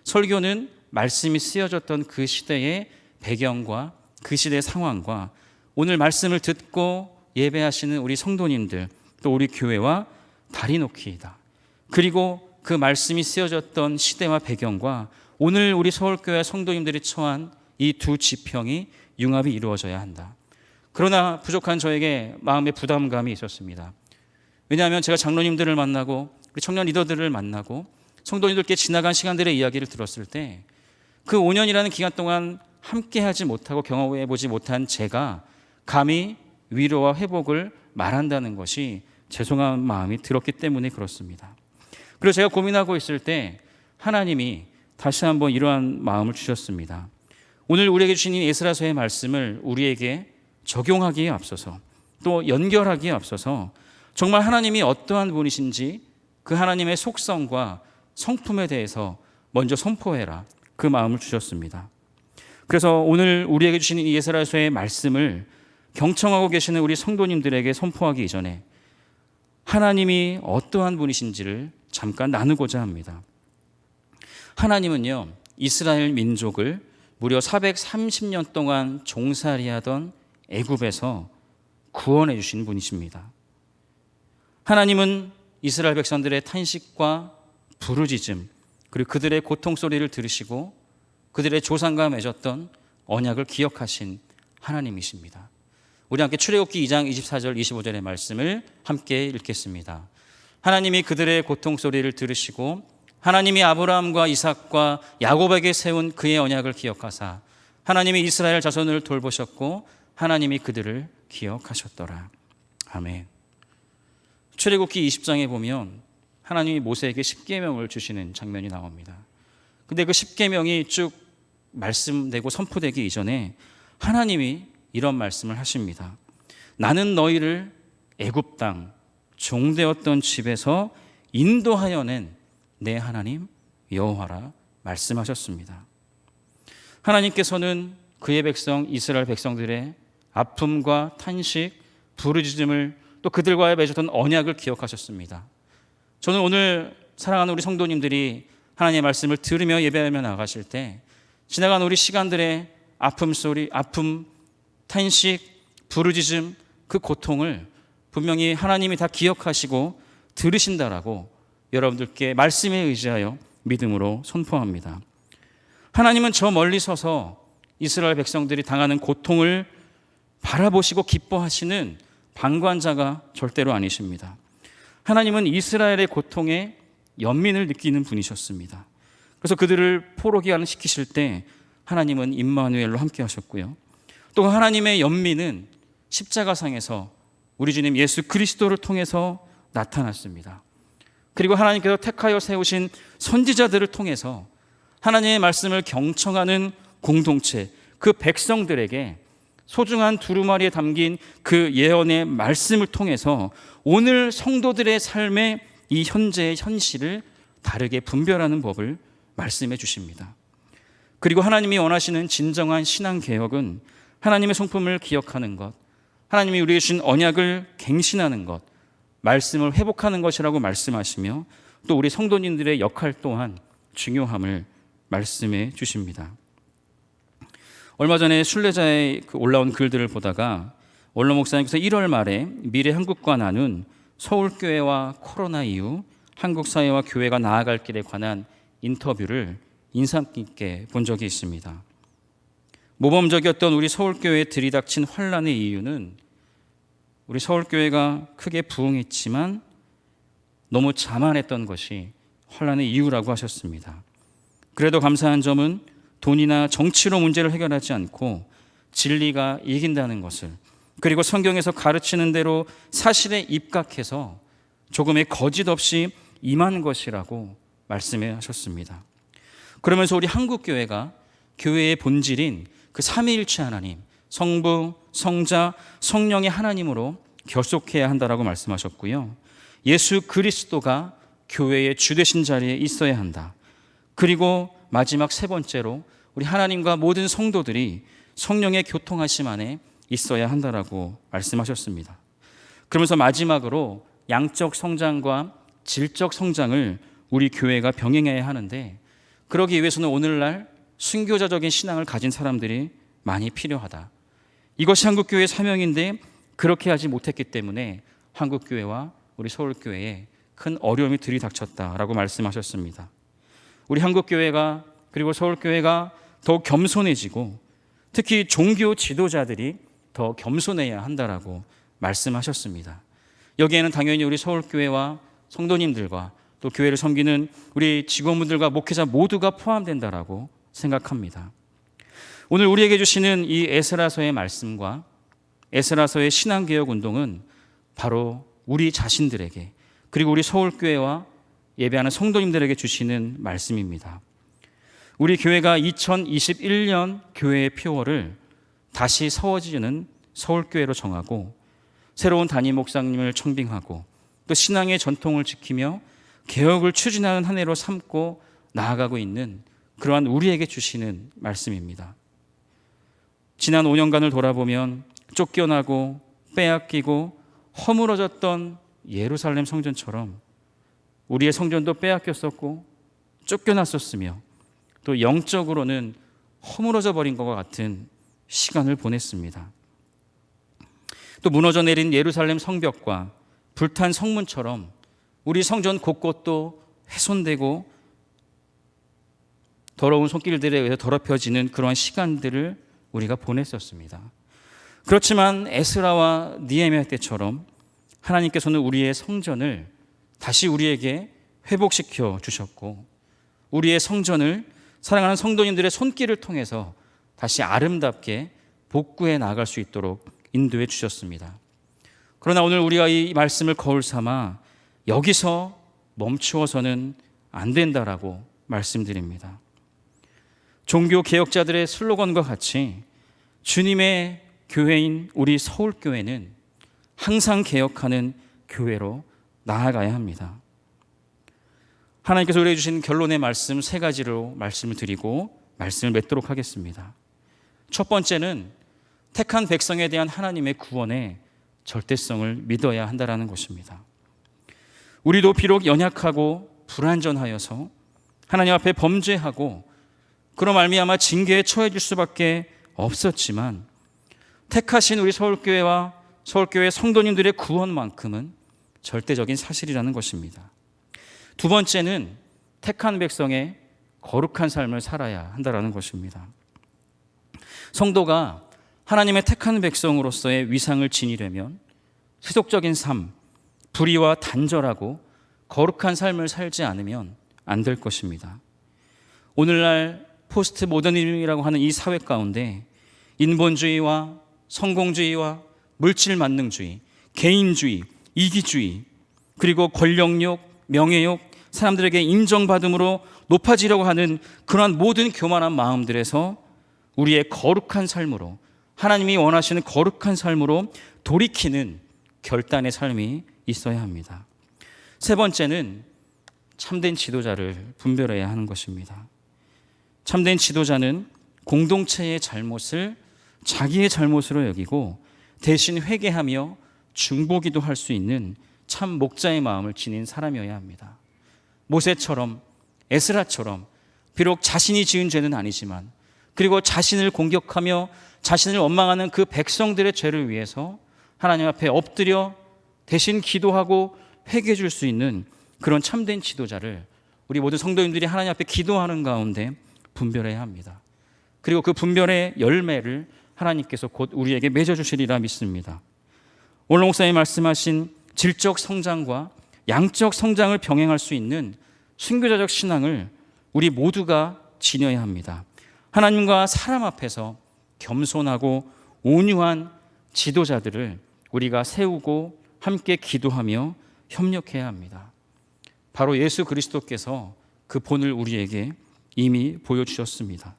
설교는 말씀이 쓰여졌던 그 시대의 배경과 그 시대의 상황과 오늘 말씀을 듣고 예배하시는 우리 성도님들 또 우리 교회와 다리 놓기이다. 그리고 그 말씀이 쓰여졌던 시대와 배경과 오늘 우리 서울교회 성도님들이 처한 이 두 지평이 융합이 이루어져야 한다. 그러나 부족한 저에게 마음의 부담감이 있었습니다. 왜냐하면 제가 장로님들을 만나고 우리 청년 리더들을 만나고 성도님들께 지나간 시간들의 이야기를 들었을 때 그 5년이라는 기간 동안 함께하지 못하고 경험해보지 못한 제가 감히 위로와 회복을 말한다는 것이 죄송한 마음이 들었기 때문에 그렇습니다. 그리고 제가 고민하고 있을 때 하나님이 다시 한번 이러한 마음을 주셨습니다. 오늘 우리에게 주신 이 에스라서의 말씀을 우리에게 적용하기에 앞서서 또 연결하기에 앞서서 정말 하나님이 어떠한 분이신지 그 하나님의 속성과 성품에 대해서 먼저 선포해라, 그 마음을 주셨습니다. 그래서 오늘 우리에게 주신 이 에스라서의 말씀을 경청하고 계시는 우리 성도님들에게 선포하기 이전에 하나님이 어떠한 분이신지를 잠깐 나누고자 합니다. 하나님은요, 이스라엘 민족을 무려 430년 동안 종살이하던 애굽에서 구원해 주신 분이십니다. 하나님은 이스라엘 백성들의 탄식과 부르짖음 그리고 그들의 고통 소리를 들으시고 그들의 조상과 맺었던 언약을 기억하신 하나님이십니다. 우리 함께 출애굽기 2장 24절 25절의 말씀을 함께 읽겠습니다. 하나님이 그들의 고통 소리를 들으시고 하나님이 아브라함과 이삭과 야곱에게 세운 그의 언약을 기억하사 하나님이 이스라엘 자손을 돌보셨고 하나님이 그들을 기억하셨더라. 아멘. 출애굽기 20장에 보면 하나님이 모세에게 10계명을 주시는 장면이 나옵니다. 근데 그 10계명이 쭉 말씀되고 선포되기 이전에 하나님이 이런 말씀을 하십니다. 나는 너희를 애굽 땅 종되었던 집에서 인도하여 낸 내 하나님 여호와라 말씀하셨습니다. 하나님께서는 그의 백성 이스라엘 백성들의 아픔과 탄식, 부르짖음을 또 그들과의 맺었던 언약을 기억하셨습니다. 저는 오늘 사랑하는 우리 성도님들이 하나님의 말씀을 들으며 예배하며 나가실 때 지나간 우리 시간들의 아픔 소리, 아픔, 탄식, 부르짖음, 그 고통을 분명히 하나님이 다 기억하시고 들으신다라고 여러분들께 말씀에 의지하여 믿음으로 선포합니다. 하나님은 저 멀리 서서 이스라엘 백성들이 당하는 고통을 바라보시고 기뻐하시는 방관자가 절대로 아니십니다. 하나님은 이스라엘의 고통에 연민을 느끼는 분이셨습니다. 그래서 그들을 포로기환을 시키실 때 하나님은 임마누엘로 함께 하셨고요. 또 하나님의 연민은 십자가상에서 우리 주님 예수 그리스도를 통해서 나타났습니다. 그리고 하나님께서 택하여 세우신 선지자들을 통해서 하나님의 말씀을 경청하는 공동체, 그 백성들에게 소중한 두루마리에 담긴 그 예언의 말씀을 통해서 오늘 성도들의 삶의 이 현재의 현실을 다르게 분별하는 법을 말씀해 주십니다. 그리고 하나님이 원하시는 진정한 신앙개혁은 하나님의 성품을 기억하는 것, 하나님이 우리에게 주신 언약을 갱신하는 것, 말씀을 회복하는 것이라고 말씀하시며 또 우리 성도님들의 역할 또한 중요함을 말씀해 주십니다. 얼마 전에 순례자의 올라온 글들을 보다가 원로 목사님께서 1월 말에 미래 한국과 나눈 서울교회와 코로나 이후 한국 사회와 교회가 나아갈 길에 관한 인터뷰를 인상 깊게 본 적이 있습니다. 모범적이었던 우리 서울교회에 들이닥친 환란의 이유는 우리 서울교회가 크게 부흥했지만 너무 자만했던 것이 환란의 이유라고 하셨습니다. 그래도 감사한 점은 돈이나 정치로 문제를 해결하지 않고 진리가 이긴다는 것을, 그리고 성경에서 가르치는 대로 사실에 입각해서 조금의 거짓 없이 임한 것이라고 말씀하셨습니다. 그러면서 우리 한국교회가 교회의 본질인 그 삼위일체 하나님, 성부, 성자, 성령의 하나님으로 결속해야 한다라고 말씀하셨고요. 예수 그리스도가 교회의 주되신 자리에 있어야 한다. 그리고 마지막 세 번째로 우리 하나님과 모든 성도들이 성령의 교통하심 안에 있어야 한다라고 말씀하셨습니다. 그러면서 마지막으로 양적 성장과 질적 성장을 우리 교회가 병행해야 하는데, 그러기 위해서는 오늘날 순교자적인 신앙을 가진 사람들이 많이 필요하다. 이것이 한국교회의 사명인데 그렇게 하지 못했기 때문에 한국교회와 우리 서울교회에 큰 어려움이 들이닥쳤다라고 말씀하셨습니다. 우리 한국교회가 그리고 서울교회가 더욱 겸손해지고 특히 종교 지도자들이 더 겸손해야 한다라고 말씀하셨습니다. 여기에는 당연히 우리 서울교회와 성도님들과 또 교회를 섬기는 우리 직원분들과 목회자 모두가 포함된다라고 생각합니다. 오늘 우리에게 주시는 이 에스라서의 말씀과 에스라서의 신앙개혁 운동은 바로 우리 자신들에게 그리고 우리 서울교회와 예배하는 성도님들에게 주시는 말씀입니다. 우리 교회가 2021년 교회의 표어를 다시 세워지는 서울교회로 정하고 새로운 담임 목사님을 청빙하고 또 신앙의 전통을 지키며 개혁을 추진하는 한 해로 삼고 나아가고 있는 그러한 우리에게 주시는 말씀입니다. 지난 5년간을 돌아보면 쫓겨나고 빼앗기고 허물어졌던 예루살렘 성전처럼 우리의 성전도 빼앗겼었고 쫓겨났었으며 또 영적으로는 허물어져 버린 것과 같은 시간을 보냈습니다. 또 무너져 내린 예루살렘 성벽과 불탄 성문처럼 우리 성전 곳곳도 훼손되고 더러운 손길들에 의해 더럽혀지는 그러한 시간들을 우리가 보냈었습니다. 그렇지만 에스라와 느헤미야 때처럼 하나님께서는 우리의 성전을 다시 우리에게 회복시켜 주셨고 우리의 성전을 사랑하는 성도님들의 손길을 통해서 다시 아름답게 복구해 나갈 수 있도록 인도해 주셨습니다. 그러나 오늘 우리가 이 말씀을 거울 삼아 여기서 멈추어서는 안 된다라고 말씀드립니다. 종교 개혁자들의 슬로건과 같이 주님의 교회인 우리 서울교회는 항상 개혁하는 교회로 나아가야 합니다. 하나님께서 우리에게 주신 결론의 말씀 세 가지로 말씀을 드리고 말씀을 맺도록 하겠습니다. 첫 번째는 택한 백성에 대한 하나님의 구원의 절대성을 믿어야 한다는 것입니다. 우리도 비록 연약하고 불완전하여서 하나님 앞에 범죄하고 그로 말미암아 징계에 처해질 수밖에 없었지만 택하신 우리 서울교회와 서울교회 성도님들의 구원만큼은 절대적인 사실이라는 것입니다. 두 번째는 택한 백성의 거룩한 삶을 살아야 한다는 것입니다. 성도가 하나님의 택한 백성으로서의 위상을 지니려면 세속적인 삶, 불의와 단절하고 거룩한 삶을 살지 않으면 안 될 것입니다. 오늘날 포스트 모더니즘이라고 하는 이 사회 가운데 인본주의와 성공주의와 물질 만능주의, 개인주의, 이기주의, 그리고 권력욕, 명예욕, 사람들에게 인정받음으로 높아지려고 하는 그러한 모든 교만한 마음들에서 우리의 거룩한 삶으로 하나님이 원하시는 거룩한 삶으로 돌이키는 결단의 삶이 있어야 합니다. 세 번째는 참된 지도자를 분별해야 하는 것입니다. 참된 지도자는 공동체의 잘못을 자기의 잘못으로 여기고 대신 회개하며 중보기도 할 수 있는 참 목자의 마음을 지닌 사람이어야 합니다. 모세처럼 에스라처럼 비록 자신이 지은 죄는 아니지만 그리고 자신을 공격하며 자신을 원망하는 그 백성들의 죄를 위해서 하나님 앞에 엎드려 대신 기도하고 회개해 줄 수 있는 그런 참된 지도자를 우리 모든 성도님들이 하나님 앞에 기도하는 가운데 분별해야 합니다. 그리고 그 분별의 열매를 하나님께서 곧 우리에게 맺어주시리라 믿습니다. 오늘 목사님 말씀하신 질적 성장과 양적 성장을 병행할 수 있는 순교자적 신앙을 우리 모두가 지녀야 합니다. 하나님과 사람 앞에서 겸손하고 온유한 지도자들을 우리가 세우고 함께 기도하며 협력해야 합니다. 바로 예수 그리스도께서 그 본을 우리에게 이미 보여주셨습니다.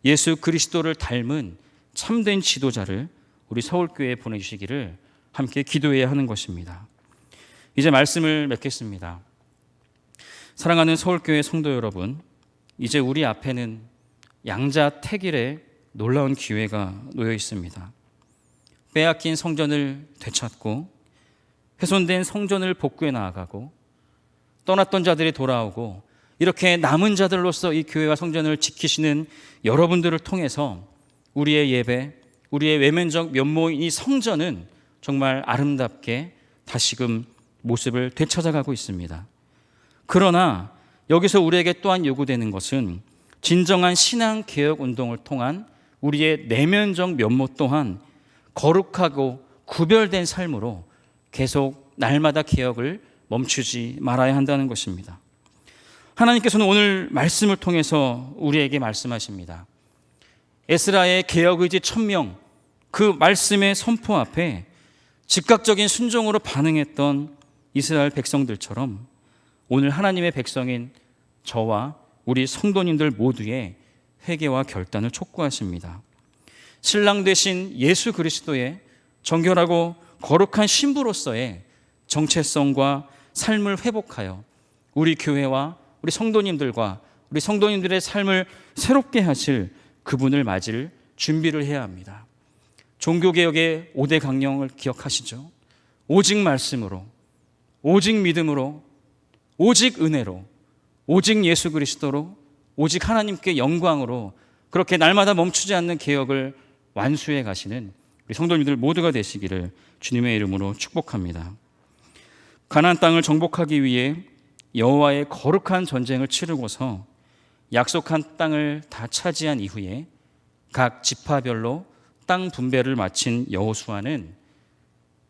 예수 그리스도를 닮은 참된 지도자를 우리 서울교회에 보내주시기를 함께 기도해야 하는 것입니다. 이제 말씀을 맺겠습니다. 사랑하는 서울교회 성도 여러분, 이제 우리 앞에는 양자택일의 놀라운 기회가 놓여 있습니다. 빼앗긴 성전을 되찾고 훼손된 성전을 복구해 나아가고 떠났던 자들이 돌아오고 이렇게 남은 자들로서 이 교회와 성전을 지키시는 여러분들을 통해서 우리의 예배, 우리의 외면적 면모인 이 성전은 정말 아름답게 다시금 모습을 되찾아가고 있습니다. 그러나 여기서 우리에게 또한 요구되는 것은 진정한 신앙개혁 운동을 통한 우리의 내면적 면모 또한 거룩하고 구별된 삶으로 계속 날마다 개혁을 멈추지 말아야 한다는 것입니다. 하나님께서는 오늘 말씀을 통해서 우리에게 말씀하십니다. 에스라의 개혁의지 1000명 그 말씀의 선포 앞에 즉각적인 순종으로 반응했던 이스라엘 백성들처럼 오늘 하나님의 백성인 저와 우리 성도님들 모두의 회개와 결단을 촉구하십니다. 신랑 되신 예수 그리스도의 정결하고 거룩한 신부로서의 정체성과 삶을 회복하여 우리 교회와 우리 성도님들과 우리 성도님들의 삶을 새롭게 하실 그분을 맞을 준비를 해야 합니다. 종교개혁의 5대 강령을 기억하시죠? 오직 말씀으로, 오직 믿음으로, 오직 은혜로, 오직 예수 그리스도로, 오직 하나님께 영광으로 그렇게 날마다 멈추지 않는 개혁을 완수해 가시는 우리 성도님들 모두가 되시기를 주님의 이름으로 축복합니다. 가나안 땅을 정복하기 위해 여호와의 거룩한 전쟁을 치르고서 약속한 땅을 다 차지한 이후에 각 지파별로 땅 분배를 마친 여호수아는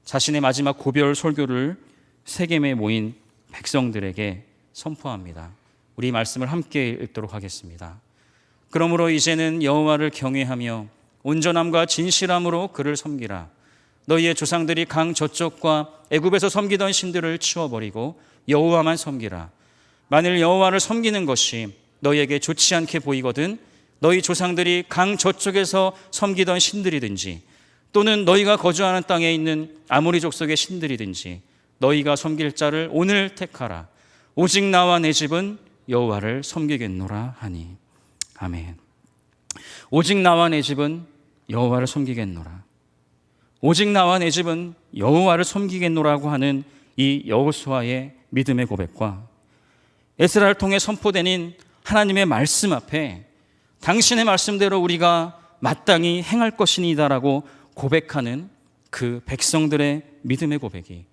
자신의 마지막 고별 설교를 세겜에 모인 백성들에게 선포합니다. 우리 말씀을 함께 읽도록 하겠습니다. 그러므로 이제는 여호와를 경외하며 온전함과 진실함으로 그를 섬기라. 너희의 조상들이 강 저쪽과 애굽에서 섬기던 신들을 치워버리고 여호와만 섬기라. 만일 여호와를 섬기는 것이 너희에게 좋지 않게 보이거든 너희 조상들이 강 저쪽에서 섬기던 신들이든지 또는 너희가 거주하는 땅에 있는 아모리 족속의 신들이든지 너희가 섬길 자를 오늘 택하라. 오직 나와 내 집은 여호와를 섬기겠노라 하니. 아멘. 오직 나와 내 집은 여호와를 섬기겠노라. 오직 나와 내 집은 여호와를 섬기겠노라고 하는 이 여호수아의 믿음의 고백과 에스라를 통해 선포되는 하나님의 말씀 앞에 당신의 말씀대로 우리가 마땅히 행할 것이니다라고 고백하는 그 백성들의 믿음의 고백이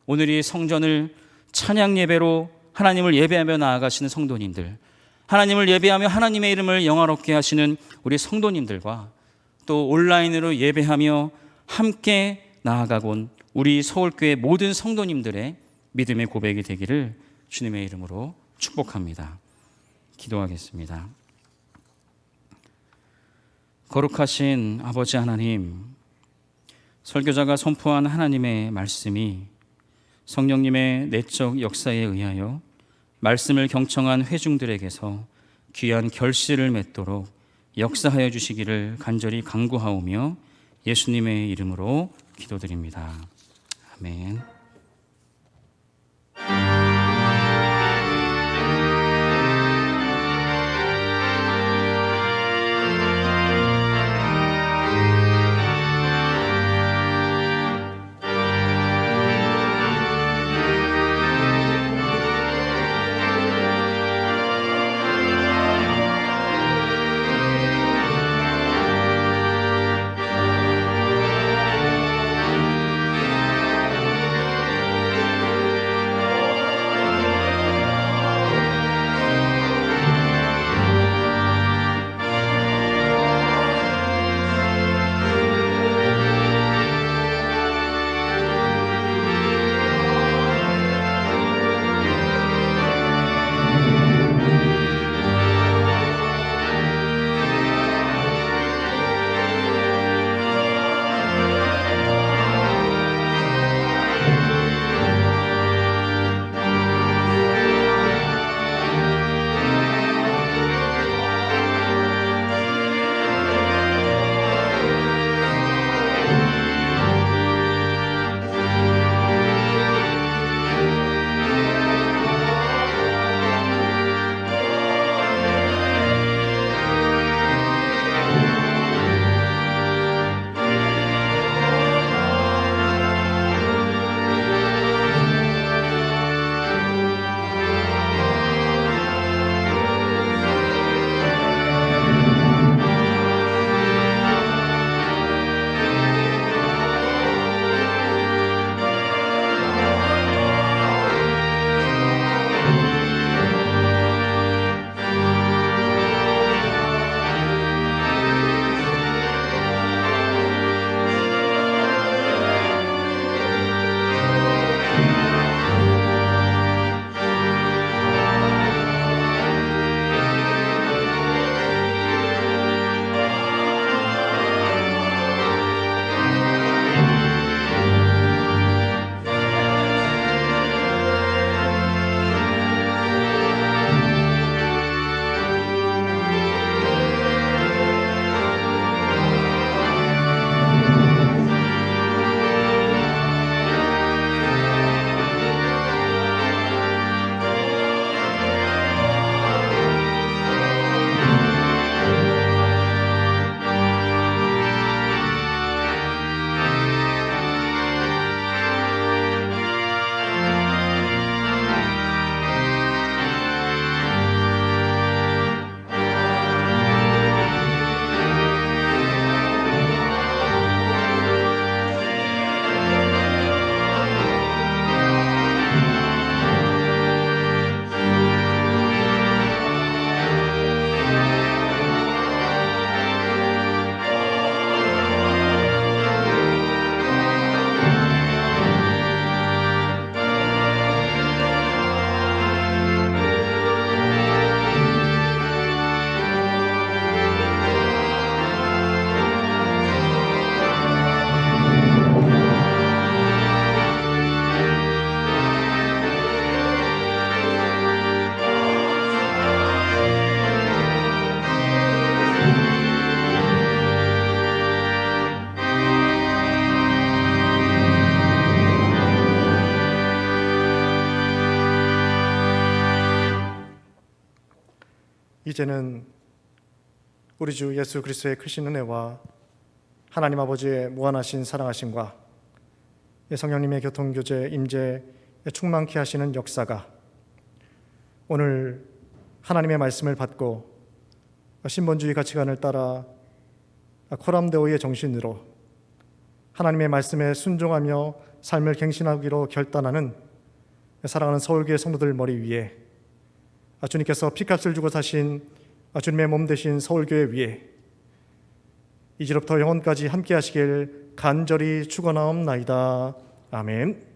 오늘 이 성전을 찬양 예배로 하나님을 예배하며 나아가시는 성도님들, 하나님을 예배하며 하나님의 이름을 영화롭게 하시는 우리 성도님들과 또 온라인으로 예배하며 함께 나아가곤 우리 서울교회 모든 성도님들의 믿음의 고백이 되기를 주님의 이름으로 축복합니다. 기도하겠습니다. 거룩하신 아버지 하나님, 설교자가 선포한 하나님의 말씀이 성령님의 내적 역사에 의하여 말씀을 경청한 회중들에게서 귀한 결실을 맺도록 역사하여 주시기를 간절히 간구하오며 예수님의 이름으로 기도드립니다. 아멘. 이제는 우리 주 예수 그리스도의 크신 은혜와 하나님 아버지의 무한하신 사랑하심과 성령님의 교통교제 임재 충만케 하시는 역사가 오늘 하나님의 말씀을 받고 신본주의 가치관을 따라 코람데오의 정신으로 하나님의 말씀에 순종하며 삶을 갱신하기로 결단하는 사랑하는 서울교회 성도들 머리 위에 주님께서 피값을 주고 사신 주님의 몸 되신 서울교회 위에 이제로부터 영원까지 함께 하시길 간절히 축원하옵나이다. 아멘.